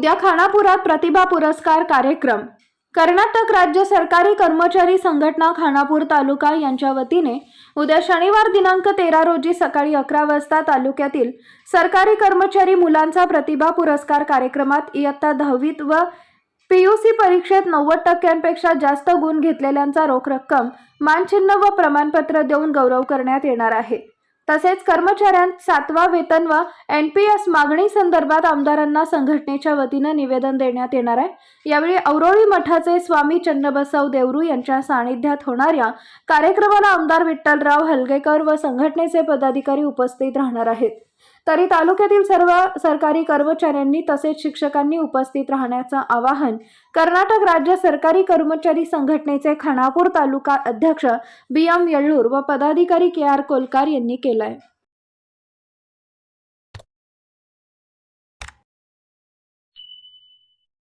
उद्या खानापुरात प्रतिभा पुरस्कार कार्यक्रम। कर्नाटक राज्य सरकारी कर्मचारी संघटना खानापूर तालुका यांच्या वतीने उद्या शनिवार दिनांक 13 रोजी सकाळी 11 वाजता तालुक्यातील सरकारी कर्मचारी मुलांचा प्रतिभा पुरस्कार कार्यक्रमात इयत्ता 10वीत व PUC परीक्षेत 90% जास्त गुण घेतलेल्यांचा रोख रक्कम, मानचिन्ह व प्रमाणपत्र देऊन गौरव करण्यात येणार आहे। तसेच कर्मचाऱ्यांना 7वा वेतन व NPS मागणी संदर्भात आमदारांना संघटनेच्या वतीने निवेदन देण्यात येणार आहे। यावेळी औरोळी मठाचे स्वामी चन्नबसव देवरू यांच्या सानिध्यात होणाऱ्या कार्यक्रमाला आमदार विठ्ठलराव हलगेकर व संघटनेचे पदाधिकारी उपस्थित राहणार आहेत। तरी तालुक्यातील सर्व सरकारी कर्मचाऱ्यांनी तसेच शिक्षकांनी उपस्थित राहण्याचं आवाहन कर्नाटक राज्य सरकारी कर्मचारी संघटनेचे खानापूर तालुका अध्यक्ष BM येळ्ळूर व पदाधिकारी KR कोलकार यांनी केलं आहे।